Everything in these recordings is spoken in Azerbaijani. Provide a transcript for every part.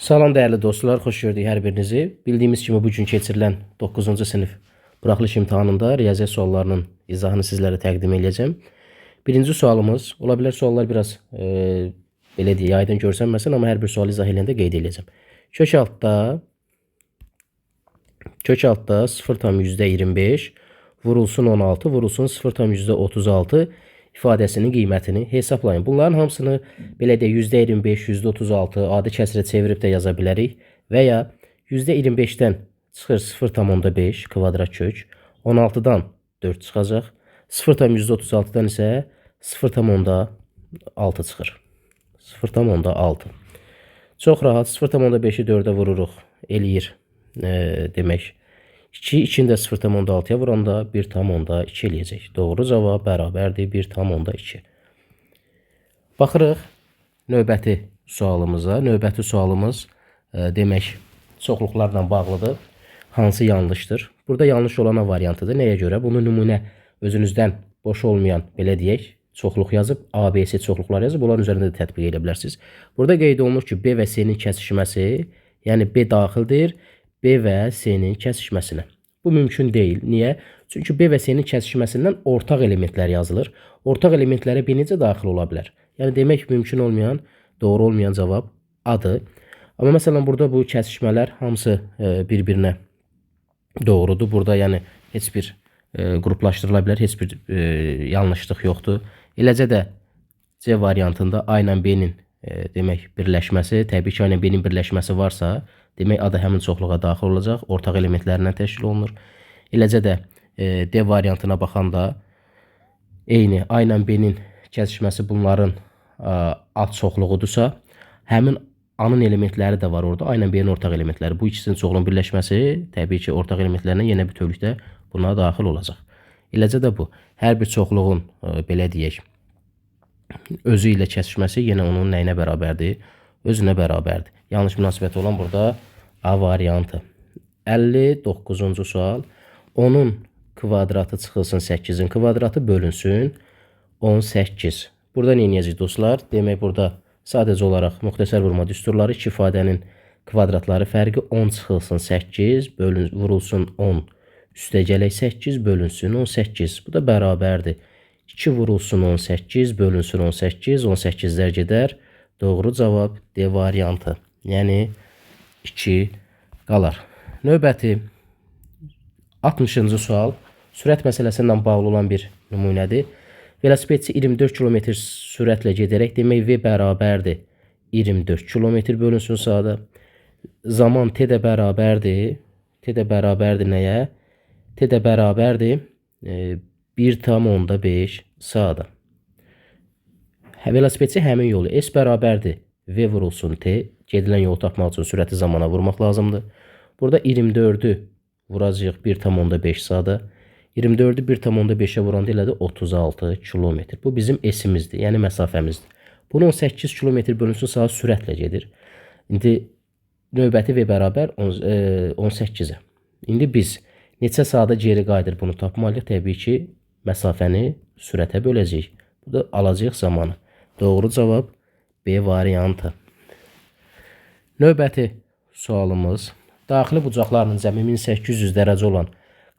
Salam dəyərli dostlar, xoş gördük hər birinizi. Bildiyimiz kimi bu gün keçirilən 9-cu sinif buraxılış imtahanında riyaziyyat suallarının izahını sizlərə təqdim edəcəm. Birinci sualımız, ola bilər suallar biraz belə deyək, aydın görsənməsin, amma hər bir sual izah edəndə qeyd edəcəm. Kök altda 0,25 vurulsun 16 vurulsun 0,36 ifadəsinin qiymətini hesablayın. Bunların hamısını belə də %25, %36 adi kəsrə çevirib də yaza bilərik və ya %25-dən çıxır 0,5 kvadrat kök, 16-dan 4 çıxacaq, 0,36-dan isə 0,6 çıxır. 0,6. Çox rahat 0,5-i 4-ə vururuq, eləyir demək. 2'ni də 0,6'ya vuranda 1,2 eləyəcək. Doğru cavab bərabərdir 1,2. Baxırıq növbəti sualımıza. Növbəti sualımız demək çoxluqlarla bağlıdır. Hansı yanlışdır? Burada yanlış olan variantıdır. Nəyə görə? Bunu nümunə özünüzdən boş olmayan belə deyək çoxluq yazıb ABC çoxluqlar yazıb onların üzərində də tətbiq edə bilərsiniz. Burada qeyd olunur ki, B və C-nin kəsişməsi, yəni B daxildir B və C-nin kəsişməsinə. Bu mümkün deyil. Niyə? Çünki B və C-nin kəsişməsindən ortaq elementlər yazılır. Ortaq elementlərə bir necə daxil ola bilər? Yəni demək mümkün olmayan, doğru olmayan cavab A-dır. Amma məsələn burada bu kəsişmələr hamısı bir-birinə doğrudur. Burada yəni heç bir qruplaşdırıla bilər, heç bir yanlışlıq yoxdur. Eləcə də C variantında A ilə B-nin demək birləşməsi, təbii ki, A ilə B-nin birləşməsi varsa, demək A da həmin çoxluğa daxil olacaq, ortaq elementlərindən təşkil olunur. Eləcə də D variantına baxanda eyni A ilə B-nin kəsişməsi bunların ad çoxluğudursa, həmin A-nın elementləri də var orada, A ilə B-nin ortaq elementləri. Bu ikisinin çoxluğunun birləşməsi təbii ki, ortaq elementlərindən yenə bütövlükdə buna daxil olacaq. Eləcə də bu, hər bir çoxluğun belə deyək, özü ilə kəsişməsi yenə onun nəyinə bərabərdir? Özünə bərabərdir. Yanlış münasibəti olan burada A variantı. 59-cu sual. 10'un kvadratı çıxılsın 8'in kvadratı bölünsün 18. Burada nə edəcəyik dostlar? Demək burada sadəcə olaraq müxtəsər vurma düsturları iki ifadənin kvadratları fərqi 10 çıxılsın 8 vurulsun 10 üstəgələk 8 bölünsün 18. Bu da bərabərdir. 2 vurulsun 18 bölünsün 18. 18'lər gedər. Doğru cavab D variantı. Yəni 2 qalar. Növbəti 60-cı sual sürət məsələsindən bağlı olan bir nümunədir. Velosipedçi 24 km sürətlə gedərək demək V bərabərdir 24 km bölünsün sahada. Zaman T də bərabərdir. T də bərabərdir nəyə? T də bərabərdir 1,5 sahada. Velosipedçi həmin yolu S bərabərdir V vurulsun T. Gedilən yolu tapmaq üçün sürəti zamana vurmaq lazımdır. Burada 24'ü vuracağıq 1,5 sahada. 24'ü 1,5'ə vuranda elədi 36 km. Bu bizim S-imizdir, yəni məsafəmizdir. Bunu 18 km bölünsün saat sürətlə gedir. İndi növbəti V bərabər 18'ə. İndi biz neçə sahada geri qayıdır bunu tapmalıyıq? Təbii ki, məsafəni sürətə böləcəyik. Bu da alacağıq zamanı. Doğru cavab B variantı. Növbəti sualımız. Daxili bucaqlarının cəmi 1800 dərəcə olan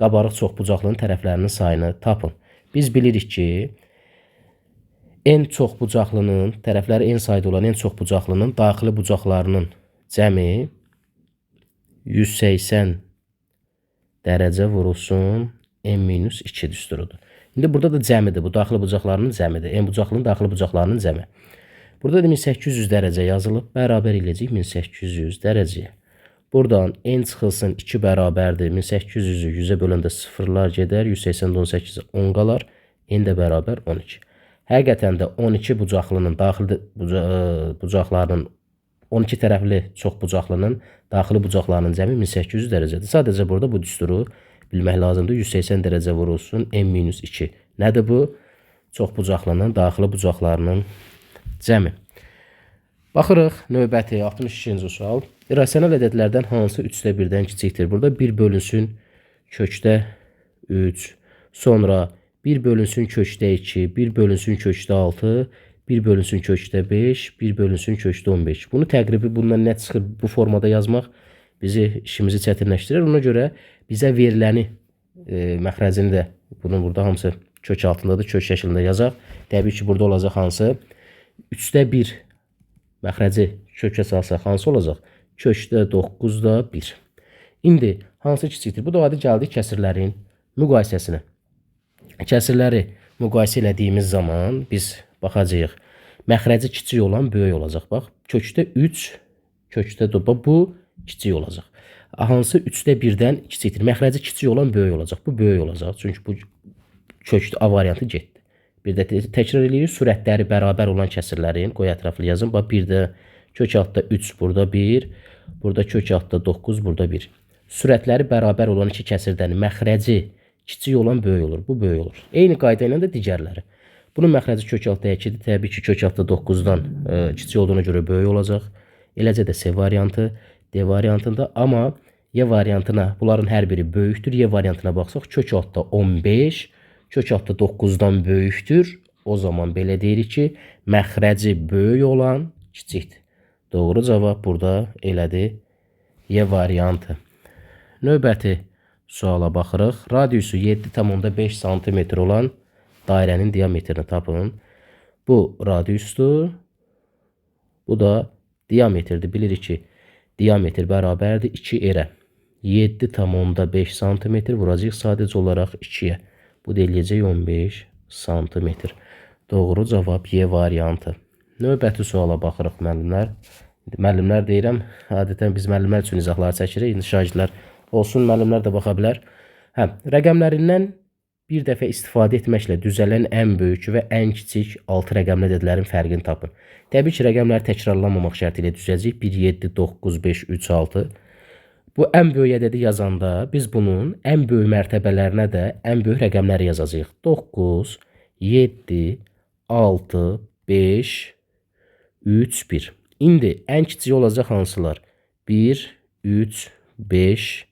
qabarıq çoxbucaqlının tərəflərinin sayını tapın. Biz bilirik ki, en çoxbucaqlının, tərəfləri en sayda olan en çoxbucaqlının daxili bucaqlarının cəmi 180 dərəcə vurulsun n-2 düsturudur. İndi burada da cəmidir. Bu daxili bucaqlarının cəmidir. En bucaqlının daxili bucaqlarının cəmi. Burada da 1800 dərəcə yazılıb. Bərabər eləyəcək 1800 dərəcəyə. Buradan n çıxılsın 2 bərabərdir. 1800'ü 100'ə böləndə sıfırlar gedər. 180'də 18'ə 10 qalar. N də bərabər 12. Həqiqətən də 12 bucaqlının daxili bucaqlarının 12 tərəfli çox bucaqlının daxili bucaqlarının cəmi 1800 dərəcədir. Sadəcə burada bu düsturu bilmək lazımdır. 180 dərəcə vurulsun n-2. Nədir bu? Çox bucaqlının daxili bucaqlarının cəmi. Baxırıq növbəti 62-ci sual. İrasional ədədlərdən hansı 3/1-dən kiçikdir? Burada 1 bölünsün kökdə 3. Sonra 1 bölünsün kökdə 2. 1 bölünsün kökdə 6. 1 bölünsün kökdə 5, 1 bölünsün kökdə 15. Bunu təqribi bundan nə çıxır bu formada yazmaq bizi işimizi çətinləşdirir. Ona görə bizə veriləni məxrəcini də bunun burada hamısı kök altındadır. Kök şəklində yazaq. Təbii ki, burada olacaq hansı? 3də 1 məxrəci kökə salsaq hansı olacaq? Kökdə 9-da 1. İndi hansı kiçikdir? Bu da adi gəldik kəsirlərin müqayisəsinə. Kəsirləri müqayisə elədiyimiz zaman biz baxacağıq. Məxrəci kiçik olan böyük olacaq. Bax, kökdə 3, kökdə 9. Bu kiçik olacaq. Hansı 3də 1-dən kiçikdir? Məxrəci kiçik olan böyük olacaq. Bu böyük olacaq. Çünki bu kökdə A variantı getdi. Bir də təkrar edirik. Sürətləri bərabər olan kəsirlərin qoy ətraflı yazın. Bax, bir də kök altda 3, burada 1. Burada kök altda 9, burada 1. Sürətləri bərabər olan iki kəsirdən məxrəci kiçik olan böyük olur. Bu böyük olur. Eyni qayda ilə də digərləri. Bunun məxrəci kök altda 2-dir. Təbii ki, kök altda 9-dan kiçik olduğuna görə böyük olacaq. Eləcə də C variantı, D variantında. Amma Y variantına bunların hər biri böyükdür. Y variantına baxsaq kök altda 15, kök altda 9-dan böyükdür. O zaman belə deyirik ki, məxrəci böyük olan kiçikdir. Doğru cavab burada elədir. Y variantı. Növbəti suala baxırıq. Radiusu 7,5 cm olan dairənin diametrini tapın. Bu radiusdur. Bu da diametrdir. Bilirik ki, diametr bərabərdir 2 erə. 7,5 cm vuracaq sadəcə olaraq 2-yə. Bu da eləyəcək 15 cm. Doğru cavab Y variantı. Növbəti suala baxırıq müəllimlər. Müəllimlər deyirəm, adətən biz müəllimlər üçün izahlar çəkirik. İndi şagirdlər olsun, müəllimlər də baxa bilər. Rəqəmlərindən bir dəfə istifadə etməklə düzələn ən böyük və ən kiçik 6 rəqəmli ədədlərin fərqini tapın. Təbii ki, rəqəmləri təkrarlanmamaq şərti ilə düzəcəyik. 1, 7, 9, 5, 3, 6. Bu ən böyük ədədi yazanda biz bunun ən böyük mərtəbələrinə də ən böyük rəqəmləri yazacağıq. 9, 7, 6, 5, 3, 1. İndi ən kiçik olacaq hansılar? 1, 3, 5,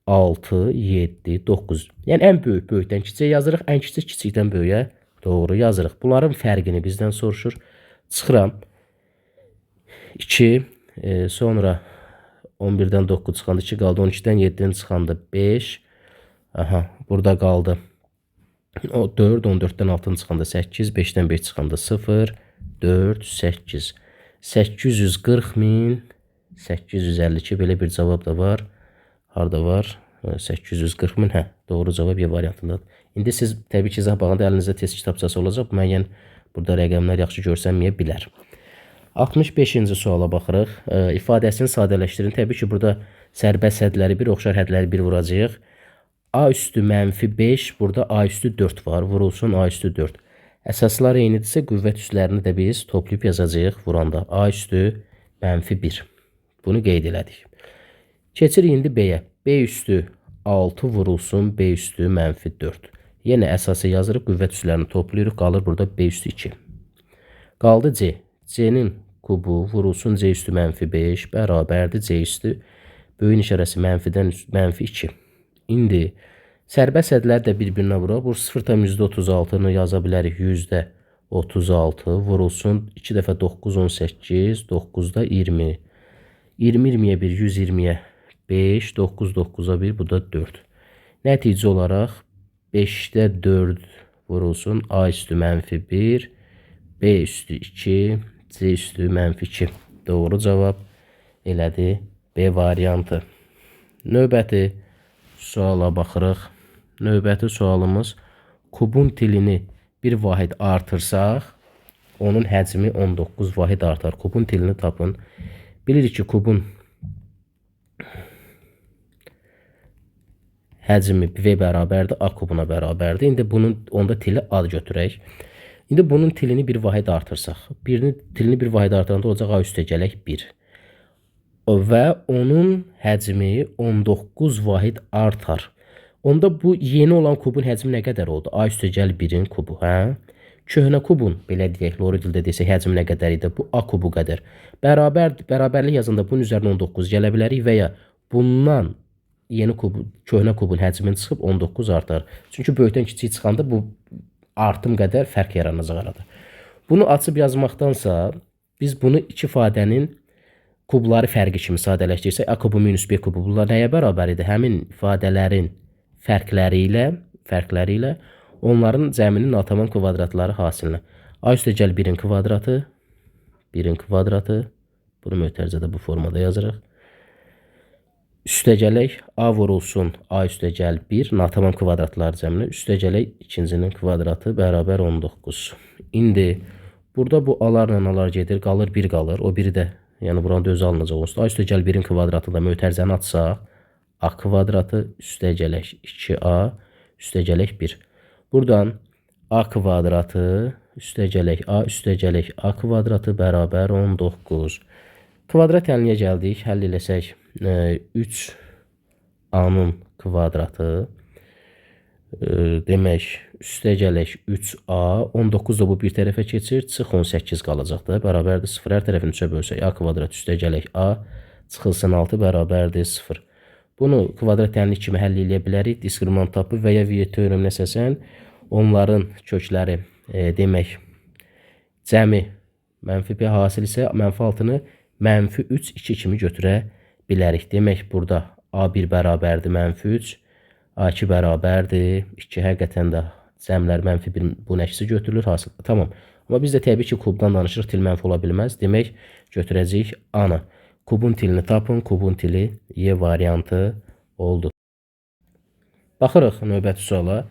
6, 7, 9. Yəni ən böyük böyükdən kiçiyə yazırıq, ən kiçik kiçikdən böyüyə doğru yazırıq. Bunların fərqini bizdən soruşur. Çıxıram. 2, sonra 11-dən 9 çıxanda 2 qaldı, 12-dən 7-dən çıxanda 5. Aha, burada qaldı. 4, 14-dən 6-dan çıxanda 8, 5-dən 5 çıxanda 0, 4, 8. 840.000, 852 belə bir cavab da var. Harada var? 840.000. Hə, doğru cavab Y variantındadır. İndi siz təbii ki, izah baxanda əlinizdə test kitabçası olacaq. Müəyyən burada rəqəmlər yaxşı görsənməyə bilər. 65-ci suala baxırıq. İfadəsini sadələşdirin. Təbii ki, burada sərbəst hədləri 1, oxşar hədləri 1 vuracağıq. A üstü -5, burada A üstü 4 var. Vurulsun A üstü 4. Əsaslar eynidirsə, qüvvət üstlərini də biz toplayıb yazacağıq vuranda. A üstü -1. Bunu qeyd elədik. Keçirik indi B-yə. B üstü 6 vurulsun B üstü -4. Yenə əsası yazırıq, qüvvət üstlərini toplayırıq. Qalır burada B üstü 2. Qaldı C. C-nin kubu vurulsun C üstü -5 bərabərdir C üstü böyün işarəsi mənfidən -2. İndi sərbəst hədlər də bir-birinə vuraq. Bu 0,36-nı yaza bilərik. %36 vurulsun 2 dəfə 9, 18, 9-da 20. 20-20'ye 1, 120'ye 5, 9, 9'a 1, bu da 4. Nəticə olaraq 5'də 4 vurulsun A üstü -1, B üstü 2, C üstü -2. Doğru cavab elədi B variantı. Növbəti suala baxırıq. Növbəti sualımız kubun tilini bir vahid artırsaq, onun həcmi 19 vahid artar. Kubun tilini tapın. Bilirik ki, kubun həcmi V bərabərdir, A kubuna bərabərdir. İndi bunun onda tili ad götürək. İndi bunun tilini bir vahid artırsaq, tilini bir vahid artıranda olacaq A üstə gələk 1. Və onun həcmi 19 vahid artar. Onda bu yeni olan kubun həcmi nə qədər oldu? A üstə gəl 1-in kubu, hə? Köhnə kubun, belə deyək, lori dildə desək, həcmi nə qədər idi? Bu A kubu qədər. Bərabərlik yazında bunun üzərinə 19 gələ bilərik və ya bundan yeni kubu, köhnə kubun həcmini çıxıb 19 artar. Çünki böyükdən kiçik çıxanda bu artım qədər fərq yaranacaq arada. Bunu açıb yazmaqdansa biz bunu iki ifadənin kubları fərqi kimi sadələşdirsək, A kubu minus B kubu bunlar nəyə bərabər idi? Həmin ifadələrin fərqləri ilə onların cəminin ataman kvadratları hasilinə. A üstəgəl 1-in kvadratı, 1-in kvadratı, bunu mötərizədə bu formada yazırıq. Üstəgələk A vurulsun A üstəgəl 1, ataman kvadratları cəminə, üstəgələk ikincinin kvadratı bərabər 19. İndi burada bu alarla alar gedir, qalır 1 qalır, o biri də yəni buranın da özü alınacaq olsun. A üstəgəl 1-in kvadratında mötərizəni atsaq, A kvadratı üstəgələk 2A üstəgələk 1. Buradan A kvadratı üstəgələk A kvadratı bərabər 19. Kvadrat əliniyə gəldik, həll eləsək 3A-nın kvadratı demək üstəgələk 3A 19 da bu bir tərəfə keçir, çıx 18 qalacaqdır. Bərabərdir 0. Hər tərəfini 3-ə bölsək A kvadrat üstəgələk A çıxılsın 6 bərabərdir 0. Bunu kvadrat tənlik kimi həll eləyə bilərik. Diskriminant tapı və ya Viet teoreminə əsasən onların kökləri demək cəmi mənfi B hasil isə mənfi 6-nı mənfi 3, 2 kimi götürə bilərik. Demək burada A1 bərabərdir mənfi 3, A2 bərabərdir 2. Həqiqətən də cəmlər mənfi 1 bunun əksi götürülür. Hasil. Tamam. Amma biz də təbii ki kubdan danışırıq. Til mənfi ola bilməz. Demək götürəcəyik A-nı. Kubun tilini tapın. Kubun tili Y variantı oldu. Baxırıq növbəti suala.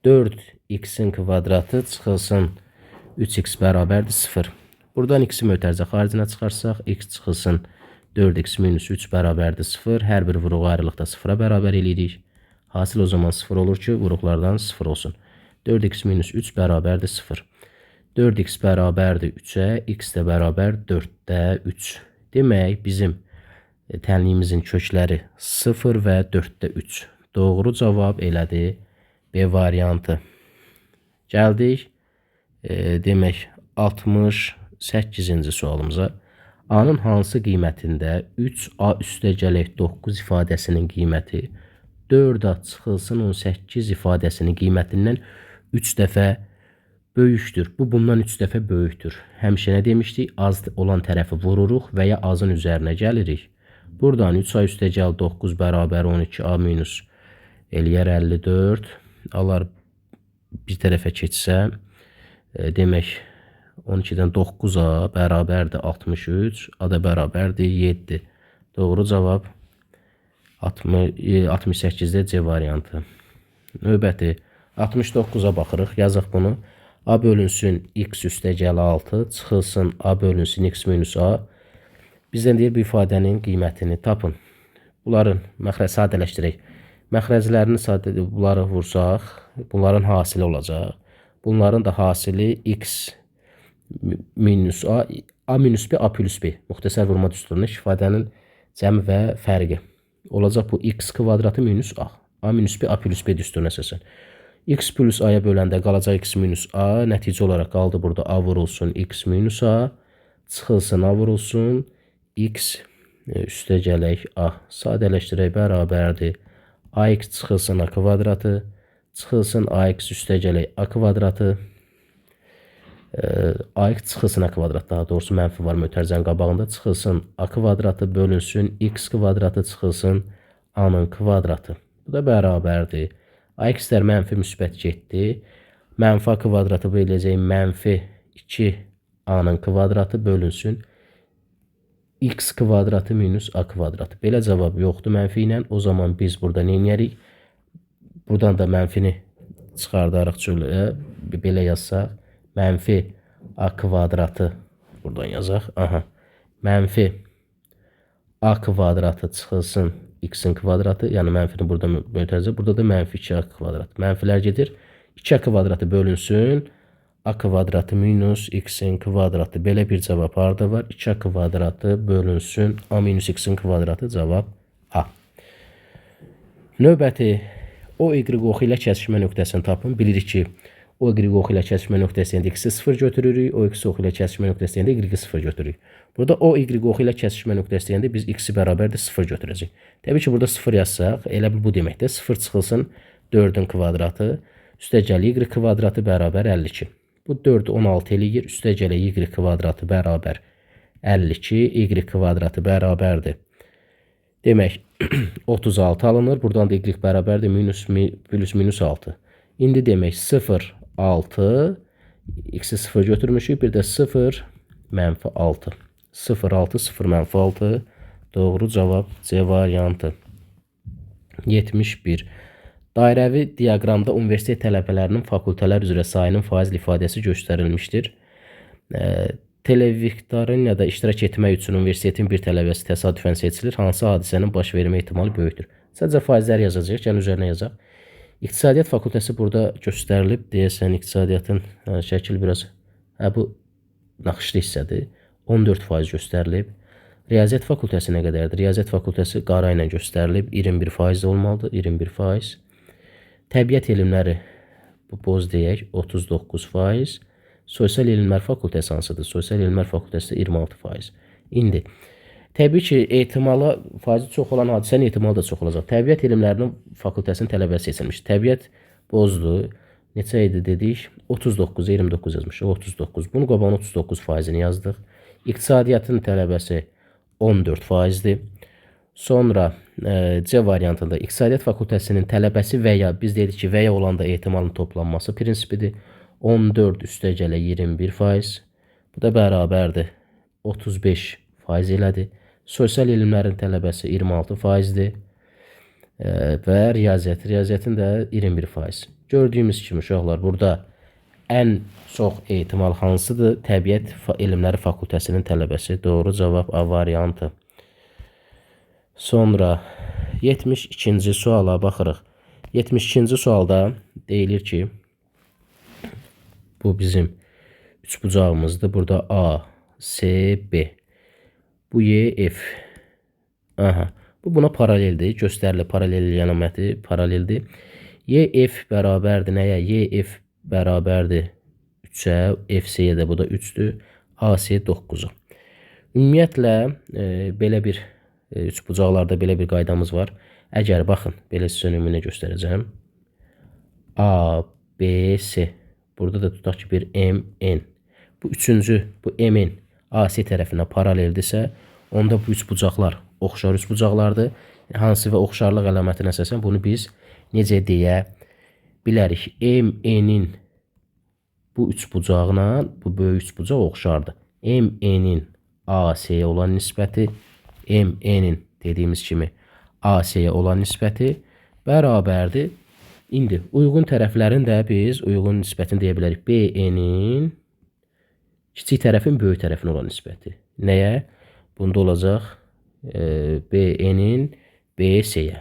4x-in kvadratı çıxılsın 3x bərabərdir 0. Buradan x-i mötərizə xaricinə çıxarsaq, x çıxılsın 4x minus 3 bərabərdir 0. Hər bir vuruq ayrılıqda 0-a bərabər eləyirik. Hasil o zaman 0 olur ki, vuruqlardan 0 olsun. 4x minus 3 bərabərdir 0. 4x bərabərdir 3-ə, x də bərabər 4-də 3. Demək, bizim tənliyimizin kökləri 0 və 4-də 3. Doğru cavab elədi B variantı. Gəldik, demək, 68-ci sualımıza. A-nın hansı qiymətində 3A üstəgələk 9 ifadəsinin qiyməti 4A çıxılsın 18 ifadəsinin qiymətindən 3 dəfə böyükdür. Bu bundan 3 dəfə böyükdür. Həmişə nə demişdik? Az olan tərəfi vururuq və ya azın üzərinə gəlirik. Buradan 3A üstəgəl 9 bərabər 12A minus eləyər 54. Alar bir tərəfə keçsə, demək 12-dən 9A bərabərdir 63, A da bərabərdir 7. Doğru cavab 68-də C variantı. Növbəti 69-a baxırıq, yazıq bunu. A bölünsün x üstəgəl 6, çıxılsın A bölünsün x minus A. Bizdən deyir bu ifadənin qiymətini tapın. Bunların sadələşdirək. Məxrəclərini bunları vursaq, bunların hasili olacaq. Bunların da hasili x minus A, A minus B, A plus B. Müxtəsər vurma düsturunda ifadənin cəmi və fərqi. Olacaq bu x kvadratı minus A. A minus B, A plus B düsturuna əsasən. X plus A-ya böləndə qalacaq x minus A. Nəticə olaraq qaldı burada A vurulsun x minus A. Çıxılsın A vurulsun x üstəgələk A. Sadələşdirək bərabərdir. AX çıxılsın A kvadratı. Çıxılsın AX üstəgələk A kvadratı. AX çıxılsın A kvadrat, daha doğrusu mənfi var mötərizənin qabağında. Çıxılsın A kvadratı bölünsün x kvadratı çıxılsın A-nın kvadratı. Bu da bərabərdir. AX-lər mənfi müsbət getdi. Mənfi A kvadratı böləcək mənfi 2A-nın kvadratı bölünsün x kvadratı minus A kvadratı. Belə cavab yoxdur mənfi ilə. O zaman biz burada nə edərik? Buradan da mənfini çıxardarıq çölə. Belə yazsaq. Mənfi A kvadratı. Buradan yazaq. Aha. Mənfi A kvadratı çıxılsın x-in kvadratı. Yəni mənfini burada mötərizə. Burada da mənfi 2A kvadratı. Mənfilər gedir. 2A kvadratı bölünsün A kvadratı minus x-in kvadratı. Belə bir cavab harada var? 2A kvadratı bölünsün A minus x-in kvadratı. Cavab A. Növbəti o y-oxu ilə kəsişmə nöqtəsini tapın. Bilirik ki, o y-oxu ilə kəsişmə nöqtəsində x-i 0 götürürük. O x-oxu ilə kəsişmə nöqtəsində y-i 0 götürürük. Burada o y-oxu ilə kəsişmə nöqtəsində biz x-i bərabərdir 0 götürəcək. Təbii ki, burada 0 yazsaq, elə bu deməkdir. 0 çıxılsın 4-ün kvadratı. Üstəgəl y kvadratı bərabər 52. Bu 4 16 eləyir. Üstəgələ y kvadratı bərabər 52. Y kvadratı bərabərdir. Demək 36 alınır. Buradan da y bərabərdir minus 6. İndi demək 0 6 x'i 0 götürmüşük. Bir də 0 mənfi 6. 0 6 0 mənfi 6. Doğru cavab C variantı. 71. Dairəvi diaqramda universitet tələbələrinin fakültələr üzrə sayının faizli ifadəsi göstərilmişdir. Televiktoriniyada iştirak etmək üçün universitetin bir tələbəsi təsadüfən seçilir. Hansı hadisənin baş vermə ehtimalı böyükdür? Sadəcə faizlər yazacağıq. Gəlin üzərinə yazaq. İqtisadiyyat fakültəsi burada göstərilib. Deyəsən iqtisadiyyatın şəkil biraz bu naxışlı hissədir. 14% göstərilib. Riyaziyyat fakültəsi nə qədərdir? Riyaziyyat fakültəsi qara ilə göstərilib. 21% olmalıdır. 21%. Təbiət elmləri bu boz deyək 39%. Sosial elmlər fakültəsi hansıdır? Sosial elmlər fakültəsi 26%. İndi təbii ki, ehtimalı faizi çox olan hadisənin ehtimalı da çox olacaq. Təbiət elmlərinin fakültəsinin tələbəsi seçilmiş. Təbiət bozdur. Neçə idi dedik? 39, 29 yazmışıq. 39. Bunu qabağına 39%-ni yazdıq. İqtisadiyyatın tələbəsi 14%-dir. Sonra C variantında İqtisadiyyat fakültəsinin tələbəsi və ya biz dedik ki, və ya olanda ehtimalın toplanması prinsipidir. 14 üstəgələ 21%. Bu da bərabərdir. 35% elədir. Sosial elmlərin tələbəsi 26%-dir. Və riyaziyyatın da 21%. Gördüyümüz kimi uşaqlar burada ən çox ehtimal hansıdır? Təbiət elmləri fakültəsinin tələbəsi. Doğru cavab A variantı. Sonra 72-ci suala baxırıq. 72-ci sualda deyilir ki, bu bizim üçbucağımızdır. Burada A, C, B. Bu Y, F. Aha. Bu buna paraleldir. Göstərilir. Paralel əlaməti paraleldir. Y, F bərabərdir nəyə? Y, F bərabərdir 3-ə. F, C-yə də bu da 3-dür. A, C 9-a. Ümumiyyətlə, belə bir üçbucaqlarda belə bir qaydamız var. Əgər baxın, belə sizə nümunə göstərəcəm. A, B, C. Burada da tutaq ki, bir M, N. Bu üçüncü, bu M-in A, C tərəfinə paraleldirsə, onda bu üçbucaqlar oxşar üçbucaqlardır. Hansı və oxşarlıq əlamətinə əsasən bunu biz necə deyə bilərik? M-N-in bu üçbucağına bu böyük üçbucaq oxşardır. M-N-in A-C-yə olan nisbəti, M-N-in dediyimiz kimi A-C-yə olan nisbəti bərabərdir. İndi uyğun tərəflərin də biz uyğun nisbətini deyə bilərik. B-N-in kiçik tərəfin böyük tərəfinə olan nisbəti. Nəyə? Bunda olacaq B-N-in B-C-yə.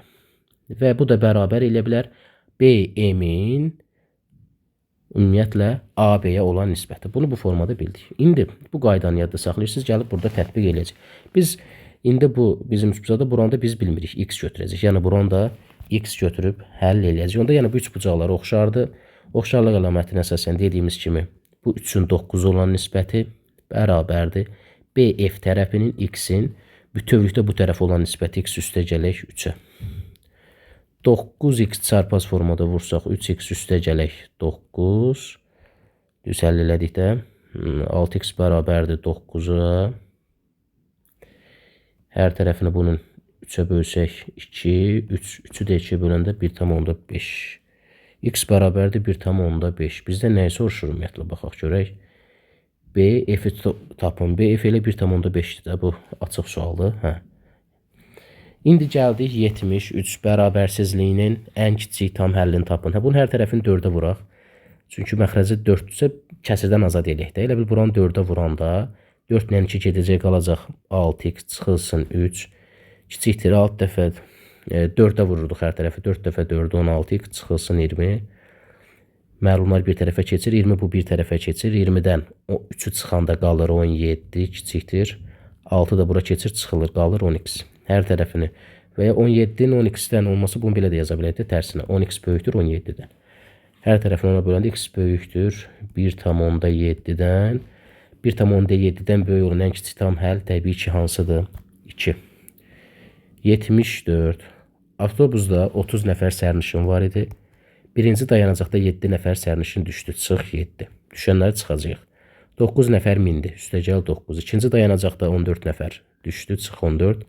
Və bu da bərabər elə bilər B-M-in ümumiyyətlə A-B-yə olan nisbəti. Bunu bu formada bildik. İndi bu qaydanı yadda saxlayırsınız, gəlib burada tətbiq eləyəcək. Biz indi bu bizim üçbucaqda buranda biz bilmirik. X götürəcək. Yəni buranda X götürüb həll eləyəcək. Onda yəni bu üçbucaqlar oxşardır. Oxşarlıq əlamətinə əsasən dediyimiz kimi bu 3-ün 9 olan nisbəti bərabərdir. BF tərəfinin X-in bütövlükdə bu tərəf olan nisbəti X üstəgələk 3-ə. 9x çarpaz formada vursaq 3x üstəgələk 9. Düz həll elədikdə 6x bərabərdir 9-a. Hər tərəfini bunun 3-ə bölsək 2. 3-ü də 2-yə böləndə 1,5. X bərabərdir 1,5. Bizdə nəyi soruşur ümumiyyətlə? Baxaq görək. BF-i tapın. BF elə 1,5-dir də. Bu açıq sualdır. İndi gəldik 73 bərabərsizliyinin ən kiçik tam həllini tapın. Bunun hər tərəfini 4-ə vuraq. Çünki məxrəci 4-dürsə kəsirdən azad eləyək də. Elə bil buranı 4-ə vuranda 4 ilə 2 gedəcək, qalacaq 6x çıxılsın 3. Kiçikdir 6 dəfə 4-ə vururduq hər tərəfi. 4 dəfə 4 16x çıxılsın 20. Məlumlar bir tərəfə keçir. 20 bu bir tərəfə keçir. 20-dən 3-ü çıxanda qalır 17 kiçikdir. 6 da bura keçir, çıxılır, qalır 10x. Hər tərəfini və ya 17-nin 12-dən olması bunu belə də yaza biləkdir. Tərsinə 10x böyükdür 17-dən. Hər tərəfini ona böləndə x böyükdür 1,7-dən. 1,7-dən böyük olan ən kiçik tam həll təbii ki hansıdır? 2. 74. Avtobusda 30 nəfər sərnişin var idi. Birinci dayanacaqda 7 nəfər sərnişin düşdü. Çıx 7. Düşənləri çıxacaq. 9 nəfər mindi. Üstəgəl 9. İkinci dayanacaqda 14 nəfər düşdü. Çıx 14.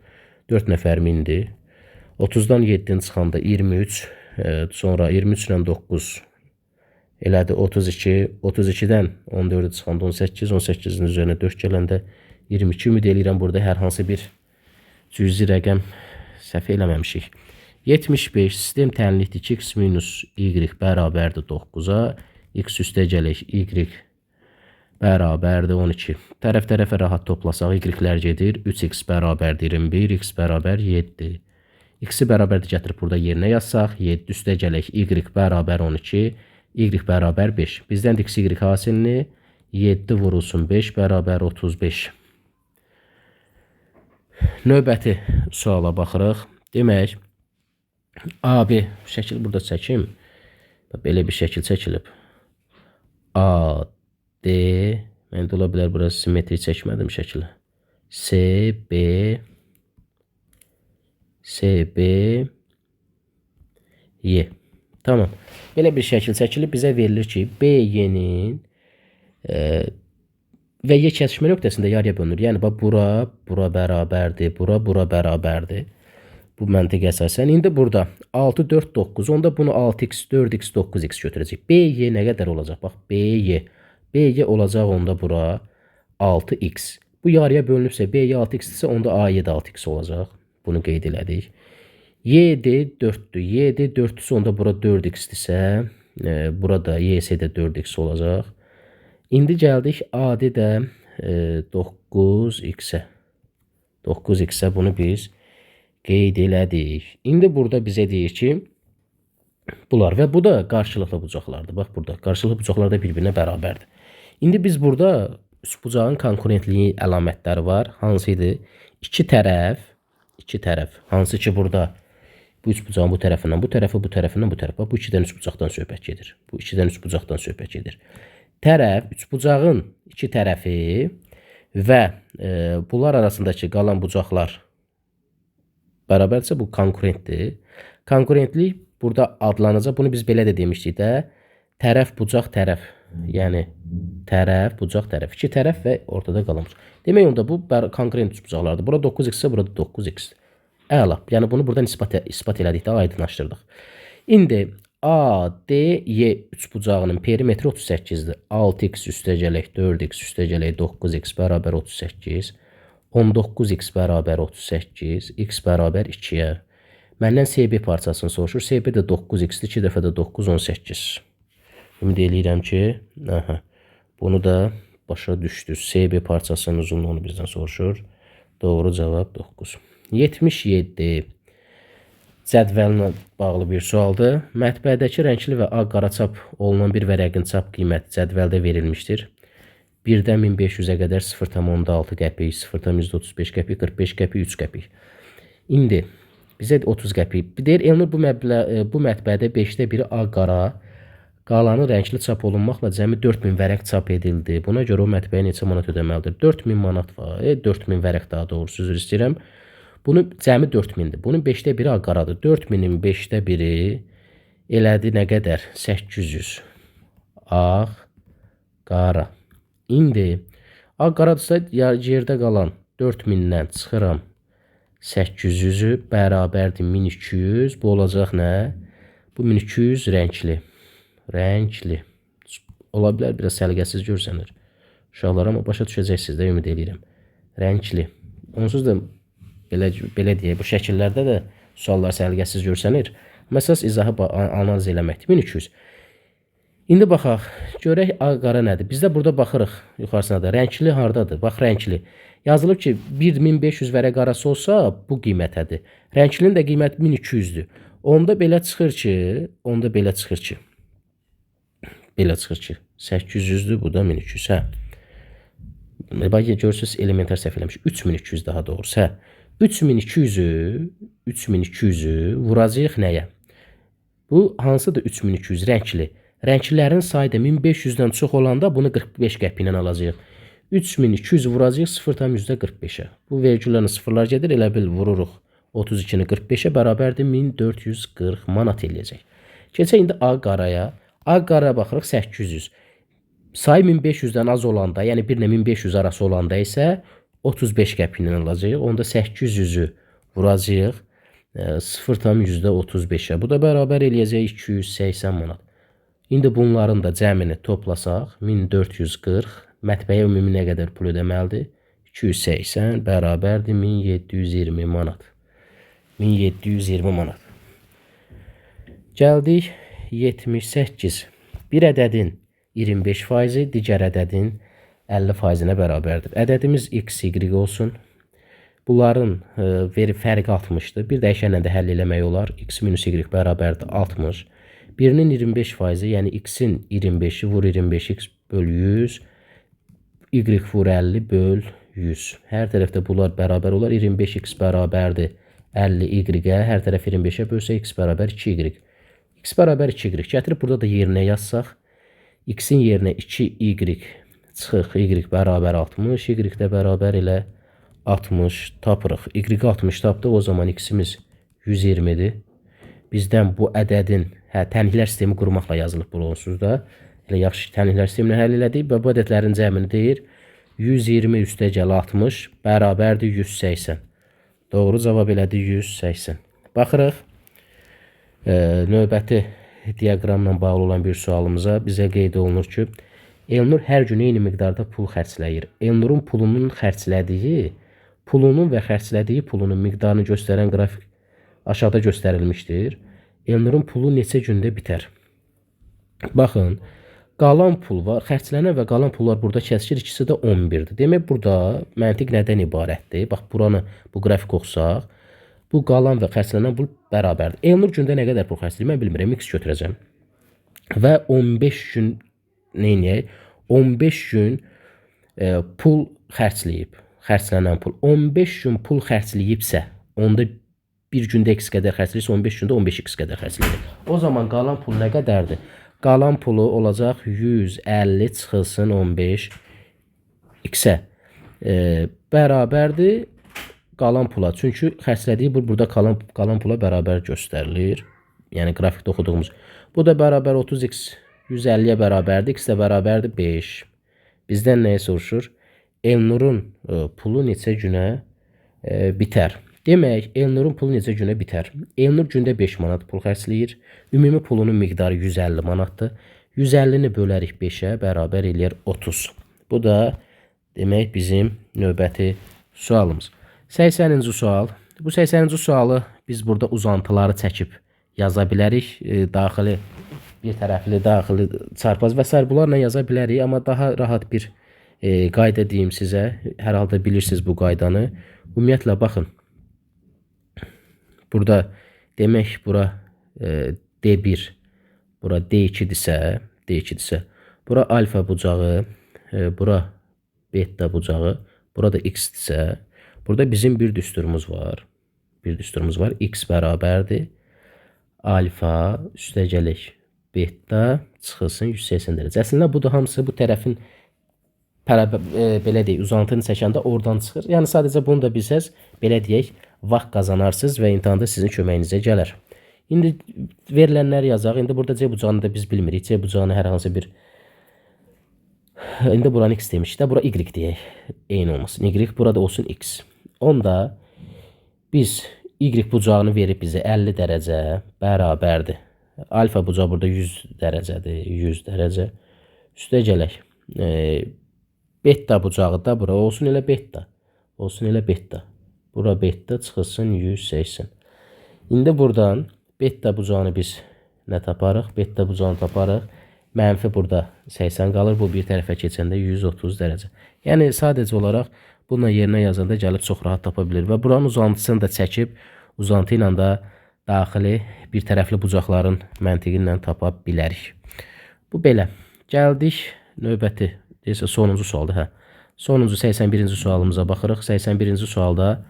4 nəfər mindi. 30-dan 7-ni çıxanda 23. Sonra 23 ilə 9 elədi 32. 32-dən 14-ü çıxanda 18. 18-in üzərinə 4 gələndə 22. Ümid edirəm burada hər hansı bir cüzi rəqəm səhv eləməmişik. 75 sistem təlinlikdir ki, x minus y bərabərdir 9-a. X üstəgəlik y bərabərdir 12. Tərəf-tərəfə rahat toplasaq y-lər gedir. 3x bərabərdir 21, x bərabər 7. X-i bərabərdir gətirib burada yerinə yazsaq. 7 üstəgəlik y bərabər 12, y bərabər 5. Bizdən x, y hasilini 7 vurulsun 5 bərabər 35. Növbəti suala baxırıq. Demək, AB şəkil burada çəkim. Belə bir şəkil çəkilib. AD, mən də ola bilər burası simmetri çəkmədim şəkili. CB, Y. Tamam. Belə bir şəkil çəkilib bizə verilir ki, BY-nin və Y kəsişmə nöqtəsində yarıya bölünür. Yəni, bura bərabərdir, bura bərabərdir. Bu məntiq əsasən. İndi burada 6, 4, 9. Onda bunu 6x, 4x, 9x götürəcək. BY nə qədər olacaq? Bax, BY olacaq onda bura 6x. Bu yarıya bölünübsə, BY 6x isə onda AY də 6x olacaq. Bunu qeyd elədik. Y'də 4'dür. Y'də 4'dürsə onda bura 4x-dirsə, burada YS də 4x olacaq. İndi gəldik AD də 9x-ə. 9x-ə bunu biz qeyd elədik. İndi burada bizə deyir ki, bunlar və bu da qarşılıqlı bucaqlardır. Bax burada qarşılıqlı bucaqlar da bir-birinə bərabərdir. İndi biz burada üçbucağın konkurentliyi əlamətləri var. Hansı idi? İki tərəf. Hansı ki burada bu üçbucağın bu tərəfindən, bu tərəfindən. Bax, bu ikidən üçbucaqdan söhbət gedir. Bu ikidən üçbucaqdan söhbət gedir. Tərəf, üçbucağın iki tərəfi və bunlar arasındakı qalan bucaqlar bərabərsə bu konkurentdir. Konkurentlik burada adlanacaq. Bunu biz belə də demişdik də. Tərəf, bucaq, tərəf. Yəni tərəf, bucaq, tərəf. İki tərəf və ortada qalan bucaq. Demək onda bu konkurent üçbucaqlardır. Burada 9x isə burada 9x. Əla. Yəni bunu buradan isbat elədik də, aydınlaşdırdıq. İndi ADY üçbucağının perimetri 38-dir. 6x üstəgələk 4x üstəgələk 9x bərabər 38. 19x bərabər 38. X bərabər 2-yə. Məndən CB parçasını soruşur. CB də 9x-dir. 2 dəfə də 9, 18. Ümid eləyirəm ki, bunu da başa düşdür. CB parçasının uzunluğunu bizdən soruşur. Doğru cavab 9. 77. Cədvəlinə bağlı bir sualdır. Mətbəədəki rəngli və ağ-qara çap olunan bir vərəqin çap qiyməti cədvəldə verilmişdir. 1-dən 1500-ə qədər 0,6 qəpik, 0,35 qəpik, 45 qəpik, 3 qəpik. İndi bizə 30 qəpik. Deyir, Elnur bu mətbəədə 5də biri ağ-qara, qalanı rəngli çap olunmaqla cəmi 4000 vərəq çap edildi. Buna görə o mətbəyə neçə manat ödəməlidir? 4000 manat var. 4000 vərəq daha doğrusu üzr istəyirəm. Bunu cəmi 4000-dir. Bunun 5də biri ağ-qaradır. 4000-in 5də biri elədi nə qədər? 800. Ağ-qara. İndi ağ-qaradırsa yerdə qalan 4000-dən çıxıram 800-ü bərabərdir 1200. Bu olacaq nə? Bu 1200 rəngli. Rəngli. Ola bilər biraz səliqəsiz görsənir. Uşaqlar amma başa düşəcəksiniz də ümid edirəm. Rəngli. Onsuz da belə deyək, bu şəkillərdə də suallar səliqəsiz görsənir. Məsəl izahı analiz eləməkdir. 1200. İndi baxaq, görək ağ-qara nədir? Biz də burada baxırıq yuxarısına da. Rəngli hardadır? Bax, rəngli. Yazılıb ki, 1500 vərəq arası olsa bu qiymətədir. Rənglinin də qiyməti 1200-dür. Onda belə çıxır ki, belə çıxır ki, 800-dür, bu da 1200. Hə. Bax, görürsünüz, elementar səhv eləmiş. 3200 daha doğrusu. Hə. 3200-ü vuracaq nəyə? Bu hansıdır 3200 rəngli? Rənglilərin sayı da 1500-dən çox olanda bunu 45 qəpik ilə alacaq. 3200 vuracaq 0,45-ə. Bu vergüllərlə sıfırlar gedir, elə bil vururuq. 32-ni 45-ə bərabərdir 1440 manat eləyəcək. Keçək indi ağ-qaraya. Ağ-qaraya baxırıq 800. Sayı 1500-dən az olanda, yəni 1 ilə 1500 arası olanda isə 35 qəpindən alacağıq. Onda 800-ü vuracağıq 0,35-ə. Bu da bərabər eləyəcək 280 manat. İndi bunların da cəmini toplasaq 1440. Mətbəyə ümumi nə qədər pul ödəməlidir? 280 bərabərdir 1720 manat. 1720 manat. Gəldik 78. Bir ədədin 25%, digər ədədin 50%-nə bərabərdir. Ədədimiz x, y olsun. Bunların fərqi 60-dır. Bir dəyişənlə də həll eləmək olar. X minus y bərabərdir 60. Birinin 25%, yəni x-in 25-i vur 25x böl 100. Y vur 50 böl 100. Hər tərəfdə bunlar bərabər olar. 25x bərabərdir 50y-ə. Hər tərəf 25-ə bölsə x bərabər 2y. X bərabər 2y. Gətirib burada da yerinə yazsaq. X-in yerinə 2y çıxıq. Y bərabər 60. Y də bərabər elə 60 tapırıq. Y 60 tapdıq. O zaman x-imiz 120-dir. Bizdən bu ədədin tənliklər sistemi qurmaqla yazılıb bu onsuz da. Elə yaxşı tənliklər sistemini həll elədik və bu ədədlərin cəmini deyir. 120 üstəgəl 60 bərabərdir 180. Doğru cavab elədir 180. Baxırıq. Növbəti diaqramla bağlı olan bir sualımıza bizə qeyd olunur ki, Elnur hər gün eyni miqdarda pul xərcləyir. Elnurun pulunun və xərclədiyi pulunun miqdarını göstərən qrafik aşağıda göstərilmişdir. Elnurun pulu neçə gündə bitər? Baxın, qalan pul var, xərclənən və qalan pullar burada kəsilir, ikisi də 11-dir. Demək, burada məntiq nədən ibarətdir? Bax, buranı bu qrafik oxusaq, bu qalan və xərclənən pul bərabərdir. Elnur gündə nə qədər pul xərcləyir? Mən bilmirəm, x götürəcəm. Və 15 gün neyinəyək? 15 gün pul xərcləyib. Xərclənən pul. 15 gün pul xərcləyibsə, onda bir gündə x qədər xərcləyirsə, 15 gündə 15x qədər xərcləyir. O zaman qalan pul nə qədərdir? Qalan pulu olacaq 150 çıxılsın 15 x-ə bərabərdir qalan pula. Çünki xərclədiyi pul burada qalan pula bərabər göstərilir. Yəni qrafikdə oxuduğumuz. Bu da bərabər 30x 150-yə bərabərdir. X də bərabərdir 5. Bizdən nəyə soruşur? Elnurun pulu neçə günə bitər? Demək, Elnurun pulu neçə günə bitər? Elnur gündə 5 manat pul xərcləyir. Ümumi pulunun miqdarı 150 manatdır. 150-ni bölərik 5-ə bərabər eləyər 30. Bu da demək bizim növbəti sualımız. 80-ci sual. Bu 80-ci sualı biz burada uzantıları çəkib yaza bilərik. Daxili, bir tərəfli, daxili, çarpaz və s. bunlarla yaza bilərik. Amma daha rahat bir qayda deyim sizə. Hər halda bilirsiniz bu qaydanı. Ümumiyyətlə, baxın. Burada demək, bura D1, bura D2-dirsə, bura alfa bucağı, bura beta bucağı, burada x-dirsə, burada bizim bir düsturumuz var. X bərabərdir. Alfa üstəgəlik beta çıxılsın 180 dərəcə. Əslində, bu da hamısı bu tərəfin belə deyək, uzantını çəkəndə oradan çıxır. Yəni, sadəcə bunu da bilsəz, belə deyək, vaxt qazanarsınız və imtahanda sizin köməyinizə gələr. İndi verilənləri yazaq. İndi burada C bucağını da biz bilmirik. C bucağını hər hansı bir... İndi buranı x demişik də, bura y deyək. Eyni olmasın. Y, burada olsun x. Onda biz y bucağını verib bizə 50 dərəcə bərabərdir. Alfa bucağı burada 100 dərəcədir. 100 dərəcə. Üstə gələk. Beta bucağı da bura olsun elə beta. Bura beta çıxılsın 180. İndi buradan beta bucağını biz nə taparıq? Beta bucağını taparıq. Mənfi burada 80 qalır. Bu bir tərəfə keçəndə 130 dərəcə. Yəni, sadəcə olaraq bununla yerinə yazanda gəlib çox rahat tapa bilir. Və buranın uzantısını da çəkib, uzantı ilə də daxili bir tərəfli bucaqların məntiqi ilə tapa bilərik. Bu belə. Gəldik növbəti, sonuncu sualdır. Sonuncu 81-ci sualımıza baxırıq. 81-ci sualda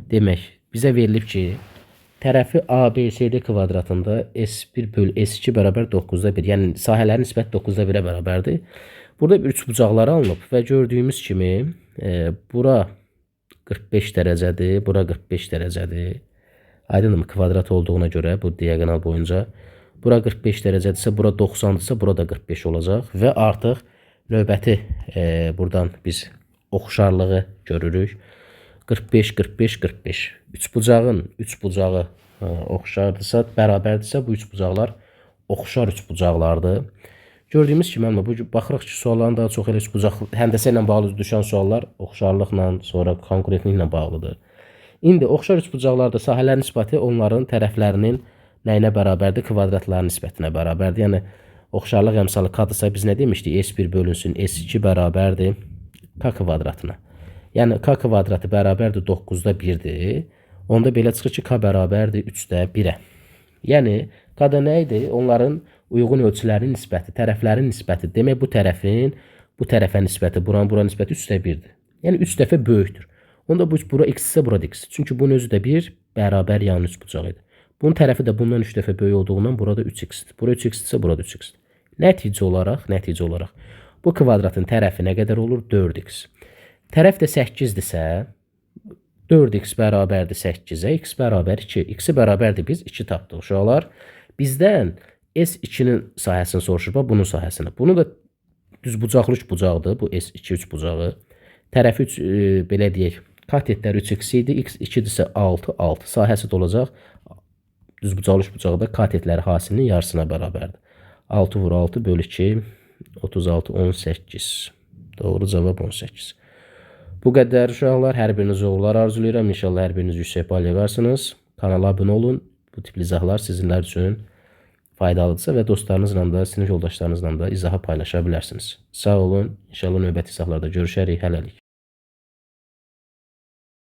demək, bizə verilib ki, tərəfi ABCD kvadratında S1 böl S2 bərabər 9'da 1. Yəni, sahələrin nisbət 9'da 1'ə bərabərdir. Burada üç bucaqları alınıb və gördüyümüz kimi bura 45 dərəcədir, bura 45 dərəcədir. Aydındır mı? Kvadrat olduğuna görə bu diagonal boyunca. Bura 45 dərəcədirsə, bura 90'dırsa, bura da 45 olacaq və artıq növbəti buradan biz oxşarlığı görürük. 45, 45, 45. Üçbucağın üçbucağı oxşardırsa, bərabərdirsə bu üçbucaqlar oxşar üçbucaqlardır. Gördüyümüz kimi amma bu baxırıq ki, sualların daha çox elə üçbucaq həndəsə ilə bağlı düşən suallar oxşarlıqla, sonra konkurentliklə bağlıdır. İndi oxşar üçbucaqlarda sahələrin nisbəti onların tərəflərinin nəyinə bərabərdir? Kvadratların nisbətinə bərabərdir. Yəni oxşarlıq əmsalı k-dırsa biz nə demişdik? S1 bölünsün S2 bərabərdir k kvadratına. Yəni k kvadratı bərabərdir 9-da 1-dir. Onda belə çıxır ki, k bərabərdir 3-də 1-ə. Yəni k-da nə idi? Onların uyğun ölçülərin nisbəti, tərəflərin nisbəti. Demək bu tərəfin bu tərəfə nisbəti, bura nisbəti 3-də 1-dir. Yəni 3 dəfə böyükdür. Onda bu bura x-sə bura da x. Çünki bunun özü də 1 bərabər yan üçbucaq idi. Bunun tərəfi də bundan 3 dəfə böyük olduğundan burada 3x-dir. Bura 3x-dirsə burada 3x-dir. Nəticə olaraq bu kvadratın tərəfi nə qədər olur? 4x. Tərəf də 8-dirsə 4x bərabərdir 8-ə, x bərabər 2. X-i bərabərdir biz 2 tapdıq uşaqlar. Bizdən S2-nin sahəsini soruşur, bunun sahəsini. Bunu da düzbucaqlı üçbucaqdır, bu S2 üçbucağı. Tərəfi belə deyək, katetlər 3x idi, x 2-dirsə 6, 6. Sahəsi də olacaq, düzbucaqlı üçbucaqda katetləri hasilinin yarısına bərabərdir. 6 vur 6 bölü 2, 36, 18. Doğru cavab 18. Bu qədər uşaqlar, hər biriniz uğurlar arzulayıram. İnşallah hər biriniz yüksək bal yığarsınız. Kanala abunə olun. Bu tip izahlar sizinlər üçün faydalıdırsa və dostlarınızla da, sinif yoldaşlarınızla da izahı paylaşa bilərsiniz. Sağ olun. İnşallah növbəti izahlarda görüşərik. Hələlik.